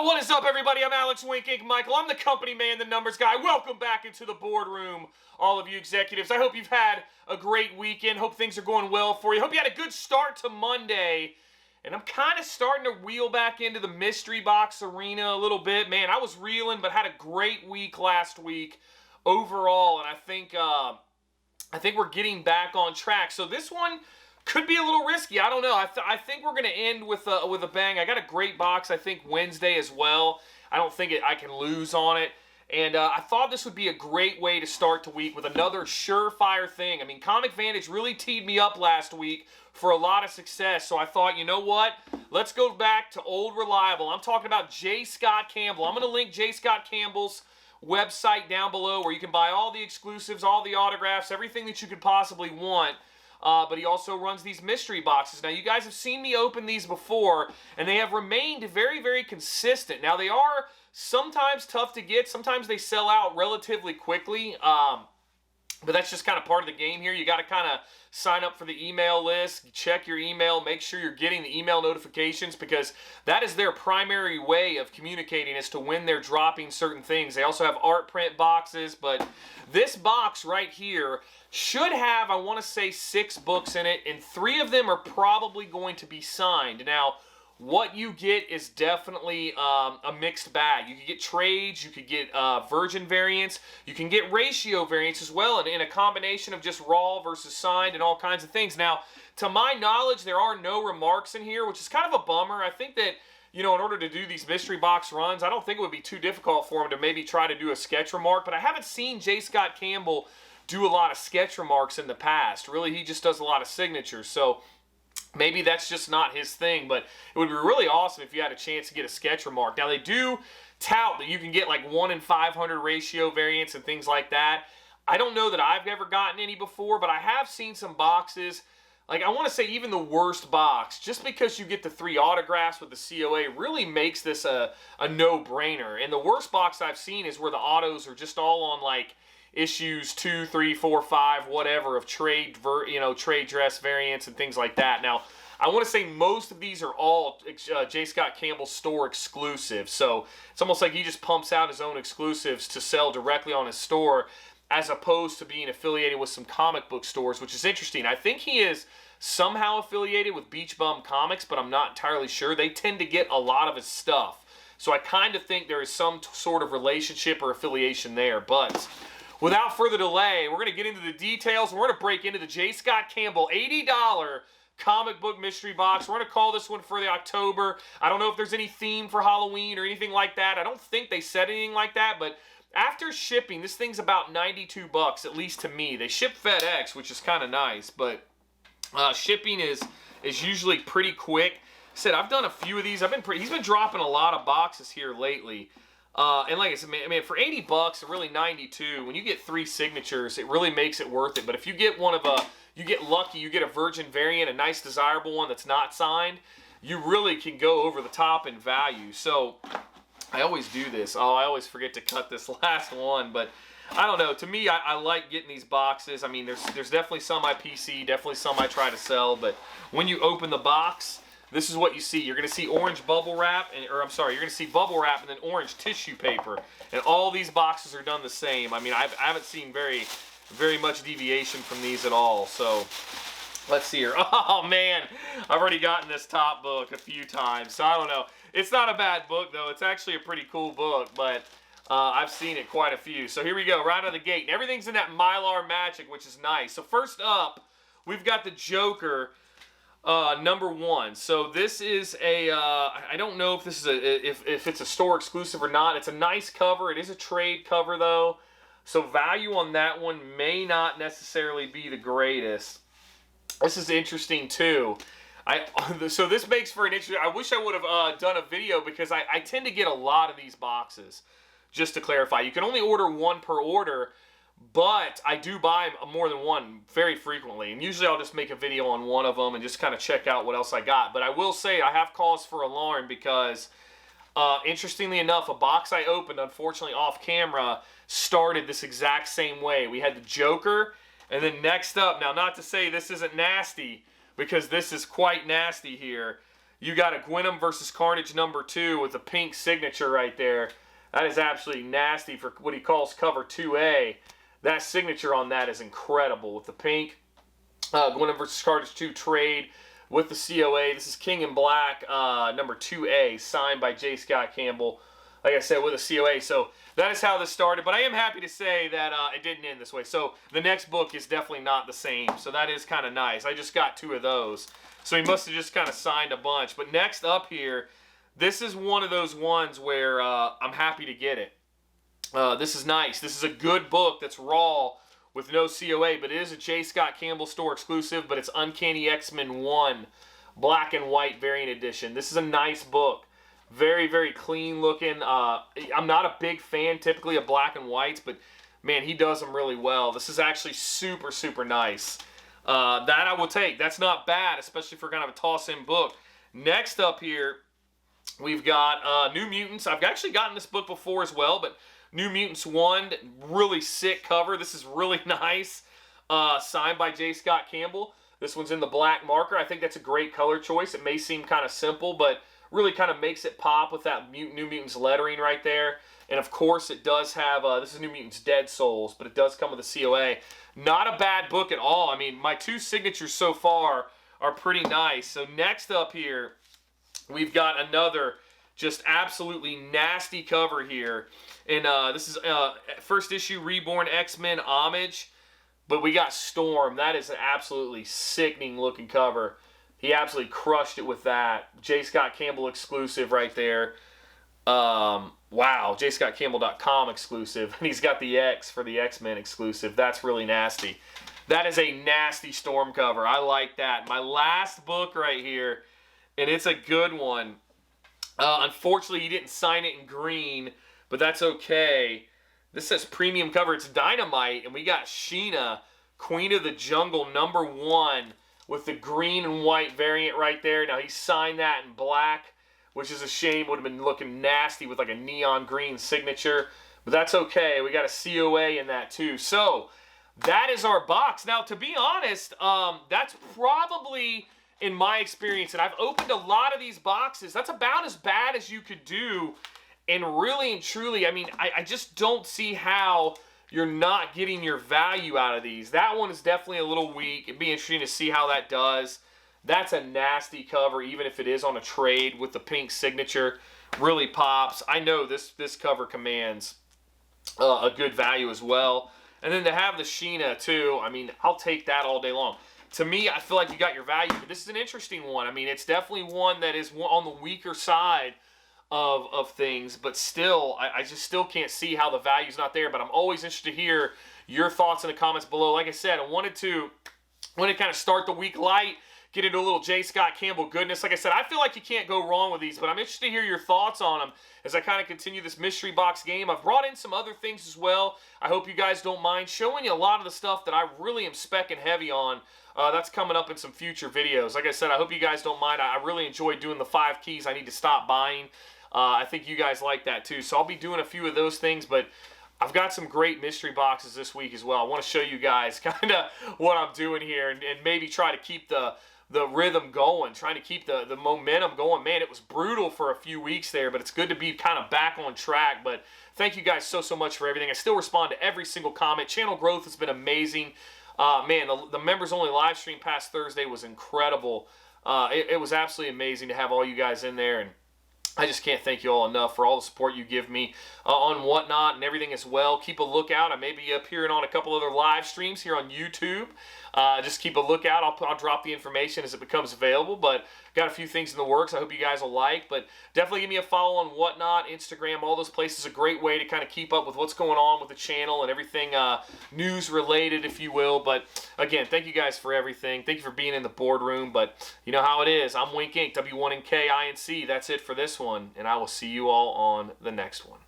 What is up, everybody? I'm Alex Wink Inc. Michael. I'm the company man, the numbers guy. Welcome back into the boardroom, all of you executives. I hope you've had a great weekend. Hope things are going well for you. Hope you had a good start to Monday. And I'm kind of starting to reel back into the mystery box arena a little bit. Man, I was reeling, but had a great week last week overall. And I think we're getting back on track. So this one could be a little risky. I don't know. I think we're going to end with a bang. I got a great box, I think, Wednesday as well. I don't think I can lose on it. And I thought this would be a great way to start the week with another surefire thing. I mean, Comic Vantage really teed me up last week for a lot of success. So I thought, you know what? Let's go back to old reliable. I'm talking about J Scott Campbell. I'm going to link J Scott Campbell's website down below where you can buy all the exclusives, all the autographs, everything that you could possibly want. But he also runs these mystery boxes. Now, you guys have seen me open these before, and they have remained very, very consistent. Now, they are sometimes tough to get. Sometimes they sell out relatively quickly. But that's just kind of part of the game here. You got to kind of sign up for the email list, check your email, make sure you're getting the email notifications because that is their primary way of communicating as to when they're dropping certain things. They also have art print boxes, but this box right here should have, I want to say, 6 books in it, and 3 of them are probably going to be signed. Now, what you get is definitely a mixed bag. You can get trades, you could get virgin variants, you can get ratio variants as well, and in a combination of just raw versus signed and all kinds of things. Now, to my knowledge, there are no remarks in here, which is kind of a bummer. I think that, you know, in order to do these mystery box runs, I don't think it would be too difficult for him to maybe try to do a sketch remark, but I haven't seen J Scott Campbell do a lot of sketch remarks in the past. Really, he just does a lot of signatures, so maybe that's just not his thing, but it would be really awesome if you had a chance to get a sketch remark. Now, they do tout that you can get like 1 in 500 ratio variants and things like that. I don't know that I've ever gotten any before, but I have seen some boxes. Like, I want to say even the worst box, just because you get the 3 autographs with the COA really makes this a no-brainer. And the worst box I've seen is where the autos are just all on, like, issues 2, 3, 4, 5, whatever, of trade dress variants and things like that. Now, I want to say most of these are all J Scott Campbell store exclusives. So it's almost like he just pumps out his own exclusives to sell directly on his store as opposed to being affiliated with some comic book stores, which is interesting. I think he is somehow affiliated with Beach Bum Comics, but I'm not entirely sure. They tend to get a lot of his stuff. So I kind of think there is some sort of relationship or affiliation there, but without further delay, we're going to get into the details. We're going to break into the J Scott Campbell $80 comic book mystery box. We're going to call this one for the October. I don't know if there's any theme for Halloween or anything like that. I don't think they said anything like that, but after shipping, this thing's about $92, at least to me. They ship FedEx, which is kind of nice, but shipping is usually pretty quick. I said, I've done a few of these. He's been dropping a lot of boxes here lately. And like I said, man, for $80 or really $92, when you get 3 signatures, it really makes it worth it. But if you get you get lucky, you get a virgin variant, a nice desirable one that's not signed, you really can go over the top in value. So I always do this. Oh, I always forget to cut this last one, but I don't know. To me, I like getting these boxes. I mean, there's definitely some I PC, definitely some I try to sell, but when you open the box, this is what you see. You're going to see orange bubble wrap, you're going to see bubble wrap and then orange tissue paper. And all these boxes are done the same. I mean, I haven't seen very much deviation from these at all. So let's see here. Oh, man. I've already gotten this top book a few times. So I don't know. It's not a bad book, though. It's actually a pretty cool book, but I've seen it quite a few. So here we go, right out of the gate. And everything's in that Mylar Magic, which is nice. So first up, we've got the Joker. Number 1. So this is a, I don't know if this is if it's a store exclusive or not. It's a nice cover. It is a trade cover though. So value on that one may not necessarily be the greatest. This is interesting too. So this makes for an interesting, I wish I would have done a video because I tend to get a lot of these boxes. Just to clarify, you can only order 1 per order, but I do buy more than 1 very frequently. And usually I'll just make a video on one of them and just kind of check out what else I got. But I will say I have cause for alarm because, interestingly enough, a box I opened, unfortunately off camera, started this exact same way. We had the Joker, and then next up, now not to say this isn't nasty, because this is quite nasty here, You got a Gwenom versus Carnage #2 with a pink signature right there. That is absolutely nasty for what he calls cover 2A. That signature on that is incredible with the pink. Gwenom versus Carnage 2 trade with the COA. This is King in Black #2A, signed by J Scott Campbell. Like I said, with a COA. So that is how this started. But I am happy to say that it didn't end this way. So the next book is definitely not the same. So that is kind of nice. I just got 2 of those. So he must have just kind of signed a bunch. But next up here, this is one of those ones where I'm happy to get it. This is nice. This is a good book that's raw with no COA. But it is a J Scott Campbell store exclusive. But it's Uncanny X-Men 1 Black and White Variant Edition. This is a nice book. Very, very clean looking. I'm not a big fan typically of black and whites, but man, he does them really well. This is actually super, super nice. That I will take. That's not bad, especially for kind of a toss-in book. Next up here, we've got New Mutants. I've actually gotten this book before as well, but New Mutants 1, really sick cover. This is really nice. Signed by J Scott Campbell. This one's in the black marker. I think that's a great color choice. It may seem kind of simple, but really kind of makes it pop with that New Mutants lettering right there. And of course it does have, this is New Mutants Dead Souls, but it does come with a COA. Not a bad book at all. I mean, my 2 signatures so far are pretty nice. So next up here, we've got another just absolutely nasty cover here. And this is first issue Reborn X-Men Homage. But we got Storm. That is an absolutely sickening looking cover. He absolutely crushed it with that. J Scott Campbell exclusive right there. Wow, JScottCampbell.com exclusive. And he's got the X for the X-Men exclusive. That's really nasty. That is a nasty Storm cover. I like that. My last book right here, and it's a good one. Unfortunately, he didn't sign it in green, but that's okay. This says premium cover. It's Dynamite, and we got Sheena, Queen of the Jungle #1. With the green and white variant right there. Now, he signed that in black, which is a shame. Would have been looking nasty with like a neon green signature. But that's okay. We got a COA in that too. So, that is our box. Now, to be honest, that's probably, in my experience, and I've opened a lot of these boxes, that's about as bad as you could do. And really and truly, I mean, I just don't see how you're not getting your value out of these. That one is definitely a little weak. It'd be interesting to see how that does. That's a nasty cover, even if it is on a trade with the pink signature. Really pops. I know this cover commands a good value as well. And then to have the Sheena, too, I mean, I'll take that all day long. To me, I feel like you got your value. But this is an interesting one. I mean, it's definitely one that is on the weaker side of things, but still, I just still can't see how the value's not there. But I'm always interested to hear your thoughts in the comments below. Like I said, I wanted to kind of start the week light, get into a little J Scott Campbell goodness. Like I said, I feel like you can't go wrong with these, but I'm interested to hear your thoughts on them as I kind of continue this mystery box game. I've brought in some other things as well. I hope you guys don't mind showing you a lot of the stuff that I really am specking heavy on. That's coming up in some future videos. Like I said, I hope you guys don't mind. I really enjoy doing the 5 keys I need to stop buying. I think you guys like that too. So I'll be doing a few of those things, but I've got some great mystery boxes this week as well. I want to show you guys kind of what I'm doing here and maybe try to keep the rhythm going, trying to keep the momentum going. Man, it was brutal for a few weeks there, but it's good to be kind of back on track. But thank you guys so much for everything. I still respond to every single comment. Channel growth has been amazing. Man, the members-only live stream past Thursday was incredible. It was absolutely amazing to have all you guys in there, and I just can't thank you all enough for all the support you give me on Whatnot and everything as well. Keep a lookout. I may be appearing on a couple other live streams here on YouTube. Just keep a lookout. I'll drop the information as it becomes available, but got a few things in the works I hope you guys will like. But definitely give me a follow on Whatnot, Instagram, all those places. A great way to kind of keep up with what's going on with the channel and everything news related, if you will. But again, thank you guys for everything. Thank you for being in the boardroom. But you know how it is. I'm Wink Inc. W1NK INC. That's it for this one, and I will see you all on the next one.